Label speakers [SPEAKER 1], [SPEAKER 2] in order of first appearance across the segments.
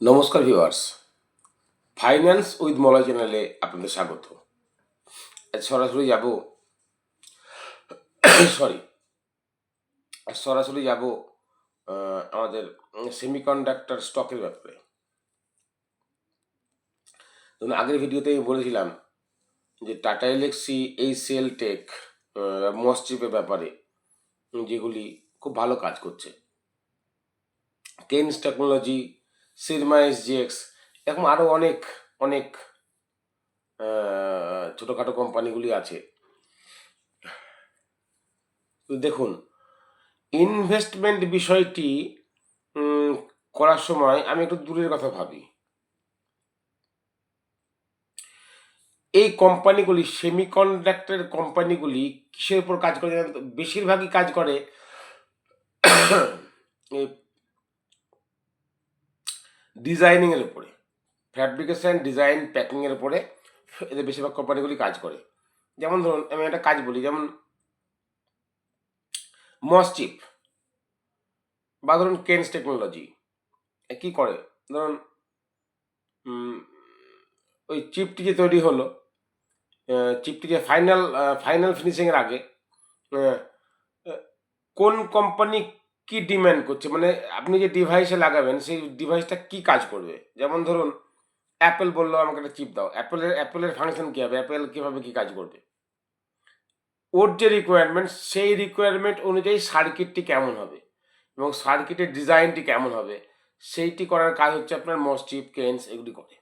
[SPEAKER 1] নমস্কার viewers, finance with Malay চ্যানেলে আপনাদের স্বাগত। আজ সরাসরি যাব সরি সরাসরি যাব আমাদের সেমিকন্ডাক্টর স্টকের ব্যাপারে। ধরুন, আগের ভিডিওতে আমি বলেছিলাম যে টাটা এলএক্সি, এইচসিএল টেক, মসচিপের ব্যাপারে, যেগুলি খুব ভালো কাজ করছে। কেনস টেকনোলজি, সিরমা এসজিএক্স, এরকম আরও অনেক অনেক ছোটোখাটো কোম্পানিগুলি আছে। তো দেখুন, ইনভেস্টমেন্ট বিষয়টি করার সময় আমি একটু দূরের কথা ভাবি। এই কোম্পানিগুলি, সেমিকন্ডাক্টর কোম্পানিগুলি কিসের উপর কাজ করে জানেন তো? বেশিরভাগই কাজ করে এই ডিজাইনিংয়ের উপরে, ফ্যাব্রিকেশন, ডিজাইন, প্যাকিংয়ের উপরে এদের বেশিরভাগ কোম্পানিগুলি কাজ করে। যেমন ধরুন, আমি একটা কাজ বলি, যেমন মসচিপ বা ধরুন কেনস টেকনোলজি কি করে। ধরুন, ওই চিপটি যে তৈরি হলো, চিপটি যে ফাইনাল ফিনিশিংয়ের আগে আহ, আহ, কোন কোম্পানি কি ডিমান্ড করছে, মানে আপনি যে ডিভাইসে লাগাবেন সেই ডিভাইসটা কি কাজ করবে। যেমন ধরুন, অ্যাপেল বললো আমাকে একটা চিপ দাও, অ্যাপেলের ফাংশন কী হবে, অ্যাপেল কীভাবে কী কাজ করবে, ওর যে রিকোয়ারমেন্ট সেই রিকোয়ারমেন্ট অনুযায়ী সার্কিটটি কেমন হবে এবং সার্কিটের ডিজাইনটি কেমন হবে, সেইটি করার কাজ হচ্ছে আপনার মসচিপ, কেন্স এগুলি করে।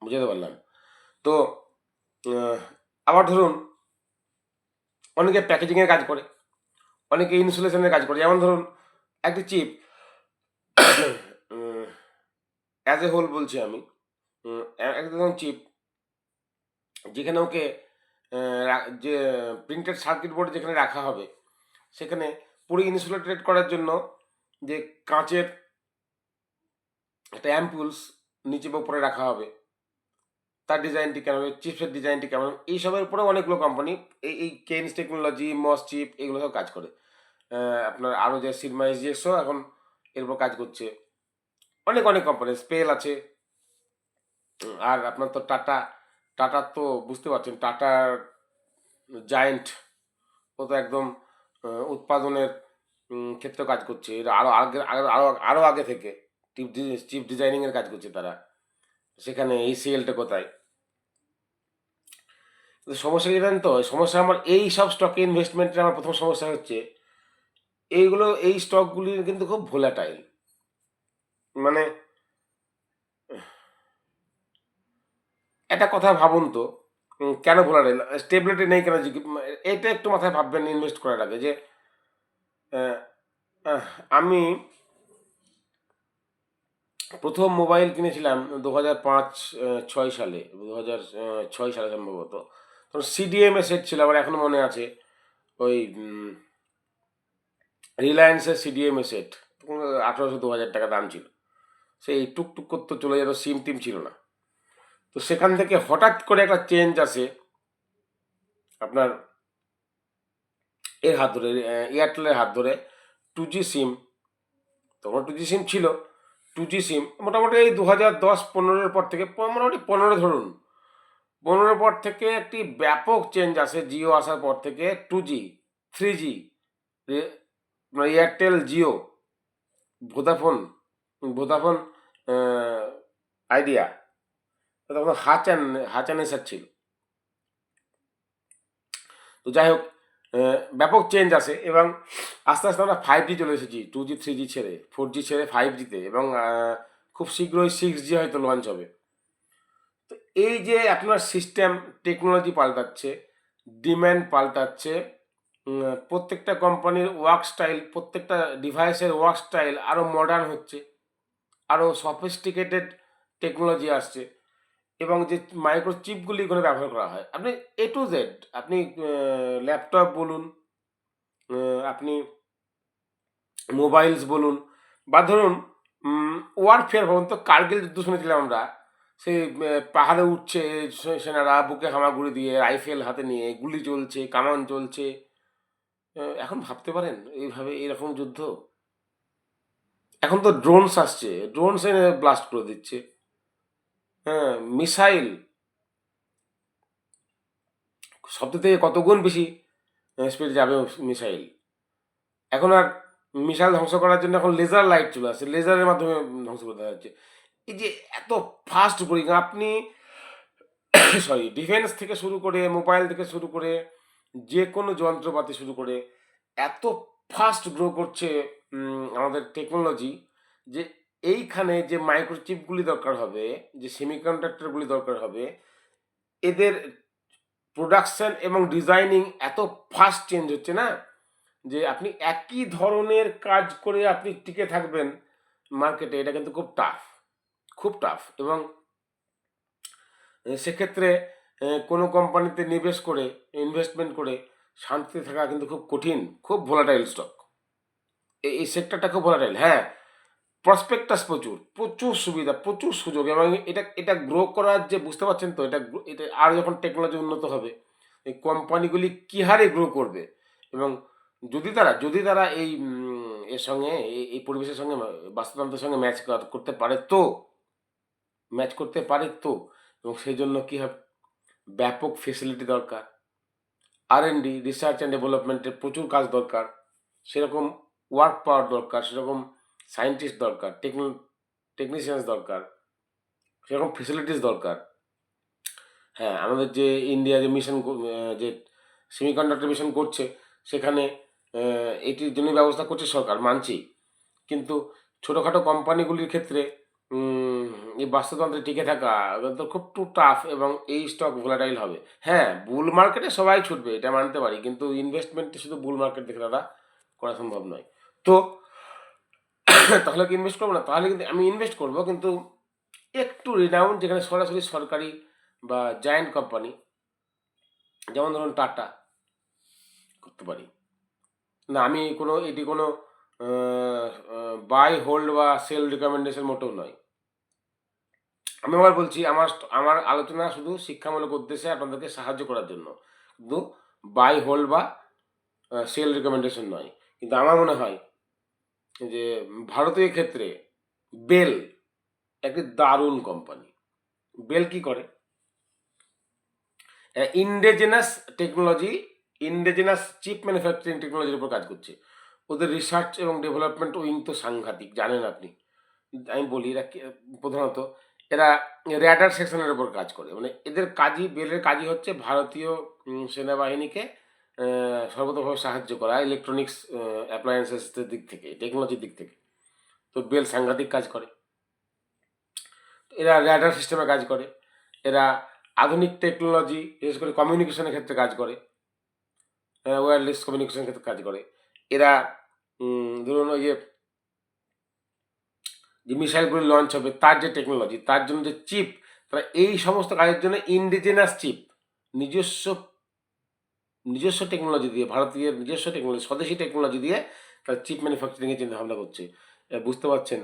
[SPEAKER 1] বুঝতে পারলাম তো। আহ, আবার ধরুন, অনেকে প্যাকেজিংয়ের কাজ করে, অনেকে ইনসুলেশনের কাজ করে। যেমন ধরুন, একটি চিপ অ্যাজ এ হোল বলছি আমি, একদম চিপ যেখানে ওকে যে প্রিন্টেড সার্কিট বোর্ড যেখানে রাখা হবে, সেখানে পুরো ইনসুলেটেড করার জন্য যে কাঁচের একটা অ্যাম্পুলস নিচে বা উপরে রাখা হবে, তার ডিজাইনটি কেমন হবে, চিপসের ডিজাইনটি কেমন, এইসবের উপরে অনেকগুলো কোম্পানি, এই কেনস টেকনোলজি, মস চিপ, এগুলো সব কাজ করে। আপনার আরও যে সিরমা এসজিএক্সও এখন এর উপর কাজ করছে। অনেক অনেক কোম্পানি, স্পেল আছে। আর আপনার তো টাটার তো বুঝতে পারছেন, টাটার জায়েন্ট, ও তো একদম উৎপাদনের ক্ষেত্রে কাজ করছে। এরা আরও আগে, আরও আগে থেকে চিপ ডিজাইনিংয়ের কাজ করছে তারা। সেখানে এই সিএলটা কোথায়? সমস্যা কি জানেন তো? সমস্যা আমার এই সব স্টকে ইনভেস্টমেন্টের আমার প্রথম সমস্যা হচ্ছে, এই স্টকগুলি কিন্তু খুব ভোলাটাইল। মানে একটা কথা ভাবুন তো, কেন ভোলাটাইল, স্টেবিলিটি নেই কেন? এটা একটু মাথায় ভাববেন ইনভেস্ট করার আগে, যে আহ, আহ, আমি প্রথম মোবাইল কিনেছিলাম 2005 6 সালে, 2006 সালে সম্ভবত। তখন সিডিএমএ সেট ছিল, আমার এখনো মনে আছে। ওই রিলায়েন্সের সিডিএমএ সেট, তখন 1800-2000 টাকা দাম ছিল। সেই টুকটুক করতে চলে যেত, সিম টিম ছিল না। তো সেখান থেকে হঠাৎ করে একটা চেঞ্জ আসে আপনার এর হাত ধরে, এয়ারটেলের হাত ধরে। 2G সিম, তখন 2G সিম ছিল। 2G সিম মোটামুটি এই 2010-15 পর থেকে, মোটামুটি 15 ধরুন, 15 পর থেকে একটি ব্যাপক চেঞ্জ আসে। জিও আসার পর থেকে 2G, 3G, Airtel, Jio, Vodafone, Vodafone idea, তখন হাচানেসার ছিল। তো যাই হোক, ব্যাপক চেঞ্জ আসে এবং আস্তে আস্তে আমরা 5G চলে এসেছি, 2G 3G ছেড়ে, 4G ছেড়ে 5Gতে, এবং খুব শীঘ্রই 6G হয়তো লঞ্চ হবে। তো এই যে আপনার সিস্টেম, টেকনোলজি পাল্টাচ্ছে, ডিম্যান্ড পাল্টাচ্ছে, প্রত্যেকটা কোম্পানির ওয়ার্ক স্টাইল, প্রত্যেকটা ডিভাইসের ওয়ার্ক স্টাইল আরও মডার্ন হচ্ছে, আরও সফিস্টিকেটেড টেকনোলজি আসছে। এবং যে মাইক্রোচিপগুলি এখানে ব্যবহার করা হয়, আপনি এ টু জেড, আপনি ল্যাপটপ বলুন, আপনি মোবাইলস বলুন, বা ধরুন ওয়ারফেয়ার বলুন, তো কার্গিল যুদ্ধ শুনেছিলাম আমরা, সেই পাহাড়ে উঠছে সেনারা বুকে হামাগুড়ি দিয়ে, রাইফেল হাতে নিয়ে, গুলি চলছে, কামান চলছে। এখন ভাবতে পারেন এইভাবে এরকম যুদ্ধ? এখন তো ড্রোনস আসছে, ড্রোনস এনে ব্লাস্ট করে দিচ্ছে। হ্যাঁ, মিসাইল শব্দ থেকে কত গুণ বেশি স্পিড যাবে মিসাইল। এখন আর মিসাইল ধ্বংস করার জন্য এখন লেজার লাইট চলে আসছে, লেজারের মাধ্যমে ধ্বংস করতে যাচ্ছে। এই যে এত ফাস্ট গ্রোয়িং, আপনি সরি, ডিফেন্স থেকে শুরু করে, মোবাইল থেকে শুরু করে, যে কোনো যন্ত্রপাতি শুরু করে এত ফাস্ট গ্রো করছে আমাদের টেকনোলজি, যে এইখানে যে মাইক্রোচিপগুলি দরকার হবে, যে সেমিকন্ডাক্টরগুলি দরকার হবে, এদের প্রোডাকশন এবং ডিজাইনিং এত ফাস্ট চেঞ্জ হচ্ছে না, যে আপনি একই ধরনের কাজ করে আপনি টিকে থাকবেন মার্কেটে, এটা কিন্তু খুব টাফ, খুব টাফ। এবং সেক্ষেত্রে কোনো কোম্পানিতে নিবেশ করে, ইনভেস্টমেন্ট করে শান্তিতে থাকা কিন্তু খুব কঠিন, খুব ভোলাটাইল স্টক। এই সেক্টরটা খুব ভোলাটাইল। হ্যাঁ, প্রসপেক্টাস প্রচুর, প্রচুর সুবিধা, প্রচুর সুযোগ, এবং এটা এটা গ্রো করার যে, বুঝতে পারছেন তো, এটা আর যখন টেকনোলজি উন্নত হবে, এই কোম্পানিগুলি কী হারে গ্রো করবে। এবং যদি তারা এই এর সঙ্গে, এই পরিবেশের সঙ্গে, বাস্তুতন্ত্রের সঙ্গে করতে পারে তো, ম্যাচ করতে পারে তো। এবং সেই জন্য কী হবে, ব্যাপক ফেসিলিটি দরকার, R&D, রিসার্চ অ্যান্ড ডেভেলপমেন্টের প্রচুর কাজ দরকার, সেরকম ওয়ার্ক পাওয়ার দরকার, সেরকম সায়েন্টিস্ট দরকার, টেকনিশিয়ানস দরকার, সেরকম ফেসিলিটিস দরকার। হ্যাঁ, আমাদের যে ইন্ডিয়া যে মিশন, যে সেমিকন্ডাক্টর মিশন করছে, সেখানে এটির জন্য ব্যবস্থা করছে সরকার, মানছি। কিন্তু ছোটোখাটো কোম্পানিগুলির ক্ষেত্রে উম, এই বাস্তুতন্ত্রে টিকে থাকা তো খুব টু টাফ, এবং এই স্টক ভোলাটাইল হবে। হ্যাঁ, বুল মার্কেটে সবাই ছুটবে, এটা মানতে পারি, কিন্তু ইনভেস্টমেন্টে শুধু বুল মার্কেট দেখে দাদা করা সম্ভব নয়। তো তাহলে কি ইনভেস্ট করবো না? তাহলে কিন্তু আমি ইনভেস্ট করবো, কিন্তু একটু রিনাউন্ড, যেখানে সরাসরি সরকারি বা জায়ান্ট কোম্পানি, যেমন ধরুন টাটা, করতে পারি না। আমি এটি কোনো বাই, হোল্ড বা সেল রিকমেন্ডেশন মোটেও নয়। আমি আবার বলছি, আমার আলোচনা শুধু শিক্ষামূলক উদ্দেশ্যে, আপনাদেরকে সাহায্য করার জন্য, কিন্তু বাই, হোল্ড বা সেল রিকমেন্ডেশন নয়। কিন্তু আমার মনে হয় যে ভারতীয় ক্ষেত্রে বেল একটি দারুণ কোম্পানি। বেল কি করে? Indigenous technology, indigenous chip manufacturing টেকনোলজির উপর কাজ করছে। ওদের রিসার্চ এবং ডেভেলপমেন্ট উইং তো সাংঘাতিক, জানেন আপনি। আমি বলি, প্রধানত এরা র্যাডার সেকশনের উপর কাজ করে। মানে এদের কাজই, বেলের কাজই হচ্ছে ভারতীয় সেনাবাহিনীকে সর্বতোভাবে সাহায্য করা, ইলেকট্রনিক্স অ্যাপ্লায়েন্সেসের দিক থেকে, টেকনোলজির দিক থেকে। তো বেল সাংঘাতিক কাজ করে। এরা র্যাডার সিস্টেমে কাজ করে, এরা আধুনিক টেকনোলজি, বিশেষ করে কমিউনিকেশনের ক্ষেত্রে কাজ করে, ওয়্যারলেস কমিউনিকেশনের ক্ষেত্রে কাজ করে। এরা ধরুন ওই যে মিসাইলগুলো লঞ্চ হবে, তার যে টেকনোলজি, তার জন্য যে চিপ, তারা এই সমস্ত কাজের জন্য ইন্ডিজিনাস চিপ, নিজস্ব নিজস্ব টেকনোলজি দিয়ে, ভারতীয় নিজস্ব টেকনোলজি, স্বদেশি টেকনোলজি দিয়ে তারা চিপ ম্যানুফ্যাকচারিংয়ের চিন্তা ভাবনা করছে। বুঝতে পারছেন,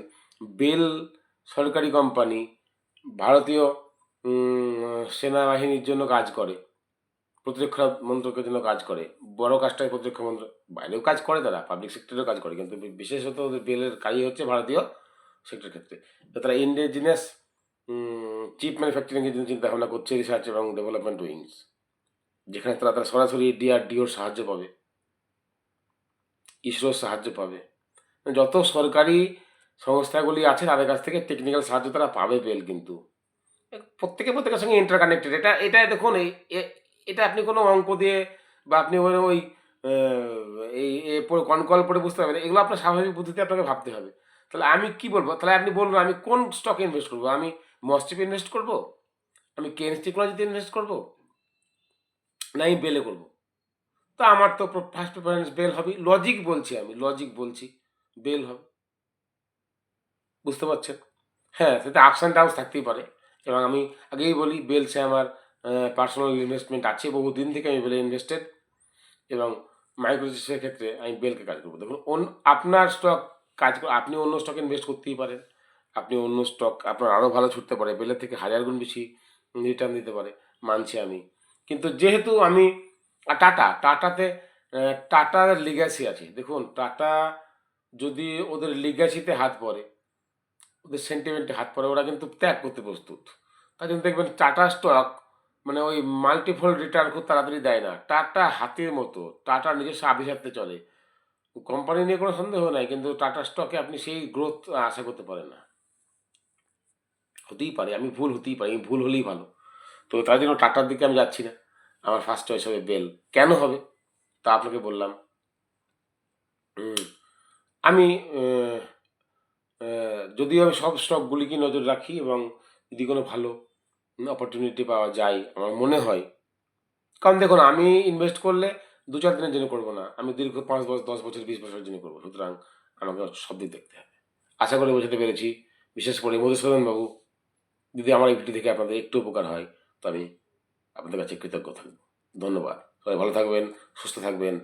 [SPEAKER 1] বেল সরকারি কোম্পানি, ভারতীয় সেনাবাহিনীর জন্য কাজ করে, প্রতিরক্ষা মন্ত্রকের জন্য কাজ করে, বড় কাজটাই প্রতিরক্ষা মন্ত্রক, বাইরেও কাজ করে, তারা পাবলিক সেক্টরেও কাজ করে, কিন্তু বিশেষত ওদের বেলের কাজই হচ্ছে ভারতীয় সেক্টর ক্ষেত্রে। তো তারা ইন্ডিজিনাস চিপ ম্যানুফ্যাকচারিংয়ের জন্য চিন্তা ভাবনা করছে, রিসার্চ এবং ডেভেলপমেন্ট উইংস, যেখানে তারা সরাসরি DRDOর সাহায্য পাবে, ইসরোর সাহায্য পাবে, যত সরকারি সংস্থাগুলি আছে তাদের কাছ থেকে টেকনিক্যাল সাহায্য তারা পাবে বেল। কিন্তু প্রত্যেকের সঙ্গে ইন্টারকানেক্টেড। এটা দেখুন, এটা আপনি কোনো অঙ্ক দিয়ে বা আপনি ওই এই কনকল পড়ে বুঝতে পারবেন, এগুলো আপনার স্বাভাবিক বুদ্ধিতে আপনাকে ভাবতে হবে। তাহলে আমি কি বলবো? তাহলে আপনি বলবেন আমি কোন স্টকে ইনভেস্ট করবো? আমি মস্টিপে ইনভেস্ট করবো, আমি কেনস টেকনোলজিতে ইনভেস্ট করবো, না আমি বেলে করবো? তো আমার তো ফার্স্ট প্রেফারেন্স বেল হবে। লজিক বলছি, আমি লজিক বলছি, বেল হবে। বুঝতে পারছেন? হ্যাঁ, সেটা আপস অ্যান্ড ডাউনস থাকতেই পারে। এবং আমি আগেই বলি, বেলসে আমার পার্সোনাল ইনভেস্টমেন্ট আছে, বহুদিন থেকে আমি বেলে ইনভেস্টেড। এবং মাইক্রোচিপসের ক্ষেত্রে আমি বেলকে কাজ করবো। দেখুন, আপনার স্টক কাজ করে, আপনি অন্য স্টকে ইনভেস্ট করতেই পারেন, আপনি অন্য স্টক আপনার আরও ভালো ছুটতে পারে, বেলের থেকে 1000 গুণ বেশি রিটার্ন দিতে পারে, মানছি আমি। কিন্তু যেহেতু আমি টাটাতে টাটার লিগ্যাসি আছে। দেখুন, টাটা যদি ওদের লিগ্যাসিতে হাত পড়ে, ওদের সেন্টিমেন্টে হাত পড়ে, ওরা কিন্তু ত্যাগ করতে প্রস্তুত। তাই জন্য দেখবেন টাটা স্টক মানে ওই মাল্টিফোল্ড রিটার্ন খুব তাড়াতাড়ি দেয় না। টাটা হাতির মতো, টাটার নিজস্ব আভিজাত্যে চলে। কোম্পানি নিয়ে কোনো সন্দেহ নাই, কিন্তু টাটা স্টকে আপনি সেই গ্রোথ আশা করতে পারেন না। হতেই পারে, আমি ভুল হতেই পারি, আমি ভুল হলেই ভালো। তো তাই জন্য টাটার দিকে আমি যাচ্ছি না। আমার ফার্স্ট চয়েস হবে বেল। কেন হবে? তা আপনাকে বললাম। হুম, আমি যদিও আমি সব স্টকগুলিকে নজর রাখি, এবং যদি কোনো ভালো অপরচুনিটি পাওয়া যায় আমার মনে হয়, কারণ দেখুন আমি ইনভেস্ট করলে ২-৪ দিনের জন্য করব না। আমি দীর্ঘ ৫ বছর, ১০ বছর, ২০ বছরের জন্য করব। সুতরাং আমাকে সব দিক দেখতে হবে। আশা করি বোঝাতে পেরেছি। বিশেষ করে মধুসূদন বাবু, যদি আমার এই ভিডিও থেকে আপনাদের একটু উপকার হয়, তো আমি আপনাদের কাছে কৃতজ্ঞ থাকব। ধন্যবাদ। সবাই ভালো থাকবেন, সুস্থ থাকবেন।